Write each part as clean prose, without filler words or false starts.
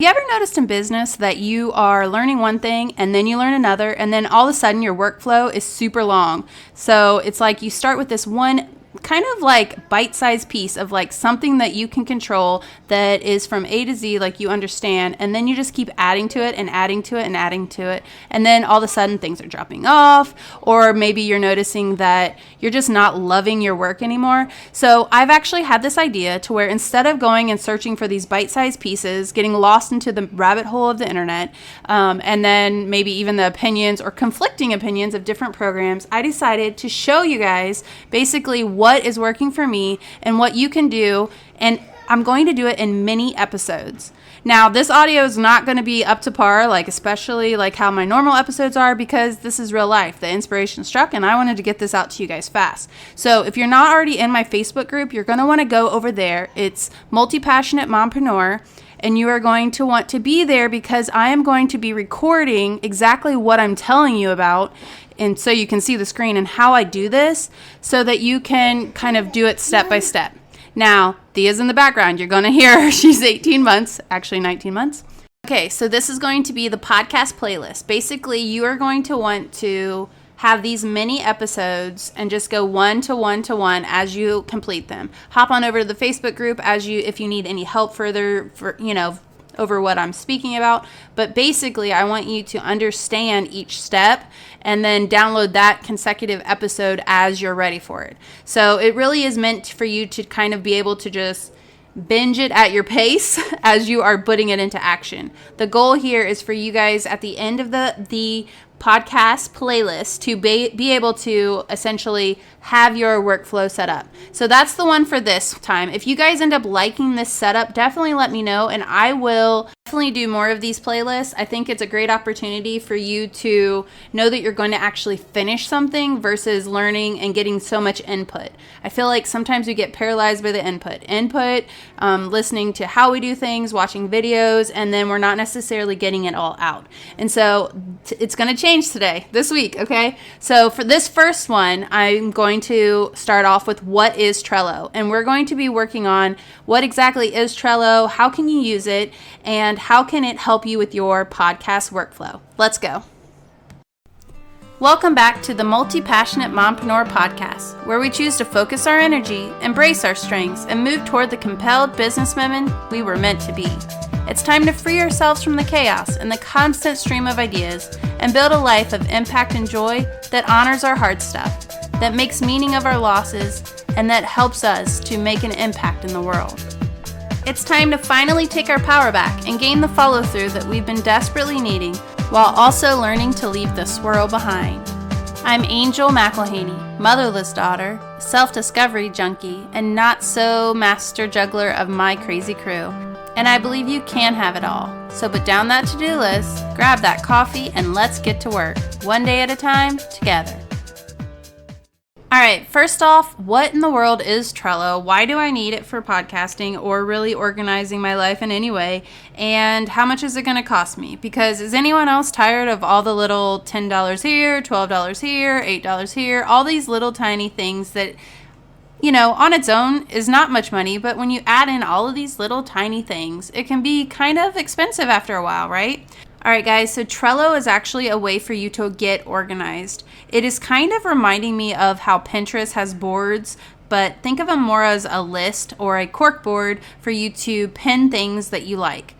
You ever noticed in business that you are learning one thing and then you learn another, and then all of a sudden your workflow is super long? So it's like you start with this one kind of like bite-sized piece of like something that you can control that is from A to Z, like you understand, and then you just keep adding to it and adding to it and adding to it, and then all of a sudden things are dropping off, or maybe you're noticing that you're just not loving your work anymore. So I've actually had this idea to where instead of going and searching for these bite-sized pieces, getting lost into the rabbit hole of the internet, and then maybe even the opinions or conflicting opinions of different programs, I decided to show you guys basically what is working for me and what you can do, and I'm going to do it in mini episodes. Now, this audio is not going to be up to par, like especially like how my normal episodes are, because this is real life. The inspiration struck and I wanted to get this out to you guys fast. So if you're not already in my Facebook group, you're going to want to go over there. It's Multi-Passionate Mompreneur. And you are going to want to be there because I am going to be recording exactly what I'm telling you about. And so you can see the screen and how I do this so that you can kind of do it step by step. Now, Thea's in the background. You're going to hear her. She's 18 months, actually 19 months. Okay, so this is going to be the podcast playlist. Basically, you are going to want to have these mini episodes and just go one to one as you complete them. Hop on over to the Facebook group if you need any help further over what I'm speaking about. But basically, I want you to understand each step and then download that consecutive episode as you're ready for it. So it really is meant for you to kind of be able to just binge it at your pace as you are putting it into action. The goal here is for you guys at the end of the podcast playlist to be able to essentially have your workflow set up. So that's the one for this time. If you guys end up liking this setup, definitely let me know, and I will definitely do more of these playlists. I think it's a great opportunity for you to know that you're going to actually finish something versus learning and getting so much input. I feel like sometimes we get paralyzed by the input, listening to how we do things, watching videos, and then we're not necessarily getting it all out. And so it's going to change this week, okay? So for this first one, I'm going to start off with what is Trello, and we're going to be working on what exactly is Trello, how can you use it, and how can it help you with your podcast workflow. Let's go. Welcome back to the Multi-Passionate Mompreneur podcast, where we choose to focus our energy, embrace our strengths, and move toward the compelled businesswomen we were meant to be. It's time to free ourselves from the chaos and the constant stream of ideas and build a life of impact and joy that honors our hard stuff, that makes meaning of our losses, and that helps us to make an impact in the world. It's time to finally take our power back and gain the follow-through that we've been desperately needing, while also learning to leave the swirl behind. I'm Angel McElhaney, motherless daughter, self-discovery junkie, and not so master juggler of my crazy crew. And I believe you can have it all. So put down that to-do list, grab that coffee, and let's get to work. One day at a time, together. All right, first off, what in the world is Trello? Why do I need it for podcasting or really organizing my life in any way? And how much is it going to cost me? Because is anyone else tired of all the little $10 here, $12 here, $8 here, all these little tiny things that, on its own is not much money, but when you add in all of these little tiny things, it can be kind of expensive after a while, right? All right, guys, so Trello is actually a way for you to get organized. It is kind of reminding me of how Pinterest has boards, but think of them more as a list or a cork board for you to pin things that you like.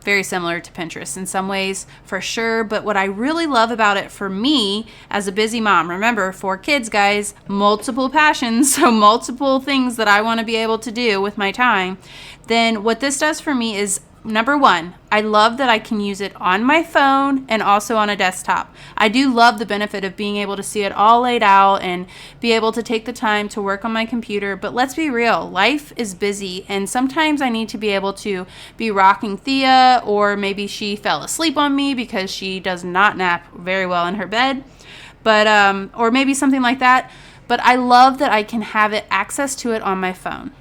Very similar to Pinterest in some ways, for sure. But what I really love about it for me as a busy mom, remember, 4 kids, guys, multiple passions, so multiple things that I want to be able to do with my time, then what this does for me is, number one, I love that I can use it on my phone and also on a desktop. I do love the benefit of being able to see it all laid out and be able to take the time to work on my computer. But let's be real, life is busy, and sometimes I need to be able to be rocking Thea, or maybe she fell asleep on me because she does not nap very well in her bed, but or maybe something like that. But I love that I can have access to it on my phone.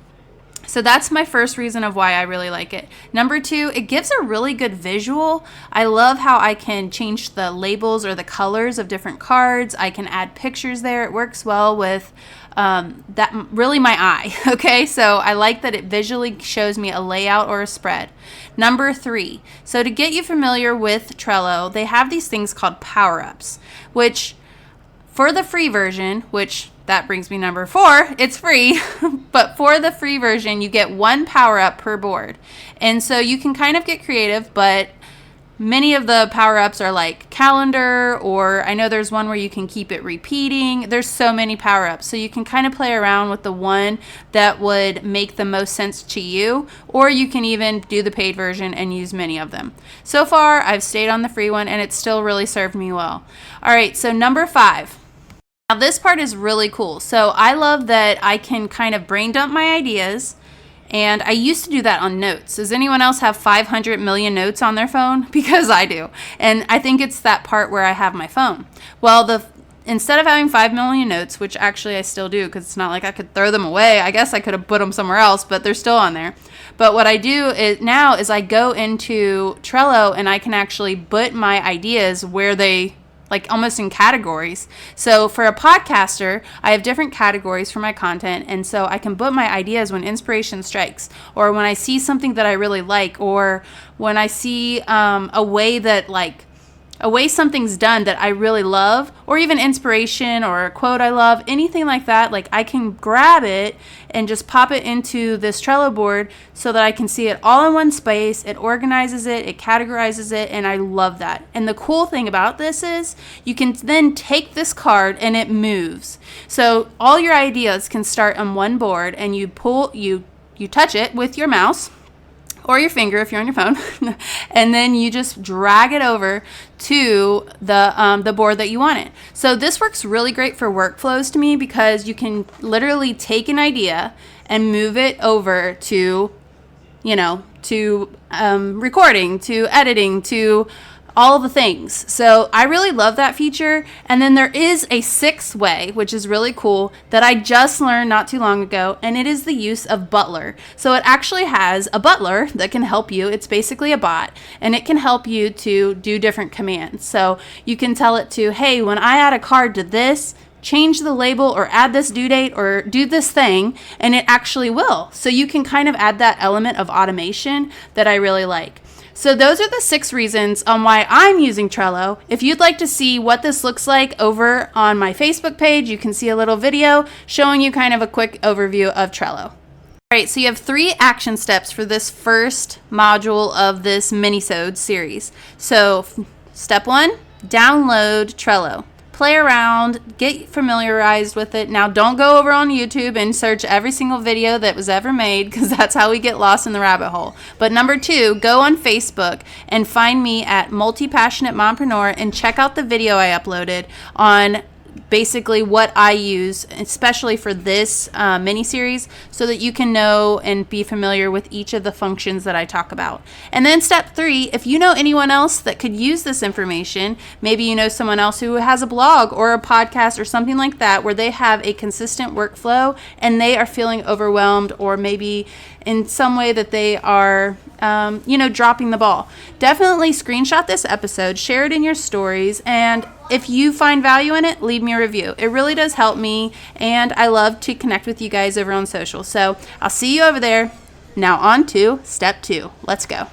So that's my first reason of why I really like it. Number 2, it gives a really good visual. I love how I can change the labels or the colors of different cards. I can add pictures there. It works well with that really my eye. Okay, so I like that it visually shows me a layout or a spread. Number 3, so to get you familiar with Trello, they have these things called power-ups, which for the free version, which that brings me number 4, it's free, but for the free version, you get 1 power-up per board. And so you can kind of get creative, but many of the power-ups are like calendar, or I know there's one where you can keep it repeating. There's so many power-ups, so you can kind of play around with the one that would make the most sense to you, or you can even do the paid version and use many of them. So far, I've stayed on the free one, and it's still really served me well. All right, so number 5. Now this part is really cool. So I love that I can kind of brain dump my ideas, and I used to do that on notes. Does anyone else have 500 million notes on their phone? Because I do. And I think it's that part where I have my phone. Well, instead of having 5 million notes, which actually I still do because it's not like I could throw them away. I guess I could have put them somewhere else, but they're still on there. But what I do now is I go into Trello and I can actually put my ideas where they, like almost in categories. So for a podcaster, I have different categories for my content, and so I can put my ideas when inspiration strikes, or when I see something that I really like, or when I see a way something's done that I really love, or even inspiration or a quote I love, anything like that. Like I can grab it and just pop it into this Trello board so that I can see it all in one space. It organizes it, it categorizes it, and I love that. And the cool thing about this is you can then take this card and it moves. So all your ideas can start on one board, and you touch it with your mouse or your finger if you're on your phone, and then you just drag it over to the board that you want it. So this works really great for workflows to me, because you can literally take an idea and move it over to, recording, to editing, to all the things. So I really love that feature. And then there is a 6th way, which is really cool, that I just learned not too long ago, and it is the use of Butler. So it actually has a butler that can help you. It's basically a bot, and it can help you to do different commands. So you can tell it to, hey, when I add a card to this, change the label or add this due date or do this thing, and it actually will. So you can kind of add that element of automation that I really like. So those are the 6 reasons on why I'm using Trello. If you'd like to see what this looks like over on my Facebook page, you can see a little video showing you kind of a quick overview of Trello. All right, so you have 3 action steps for this first module of this mini-sode series. So step 1, download Trello. Play around, get familiarized with it. Now, don't go over on YouTube and search every single video that was ever made, because that's how we get lost in the rabbit hole. But number 2, go on Facebook and find me at Multi-Passionate Mompreneur and check out the video I uploaded on basically what I use, especially for this mini-series, so that you can know and be familiar with each of the functions that I talk about. And then step 3, if you know anyone else that could use this information, maybe you know someone else who has a blog or a podcast or something like that, where they have a consistent workflow and they are feeling overwhelmed, or maybe in some way that they are dropping the ball, definitely screenshot this episode, share it in your stories, and if you find value in it, leave me a review. It really does help me, and I love to connect with you guys over on social. So I'll see you over there. Now on to step 2. Let's go.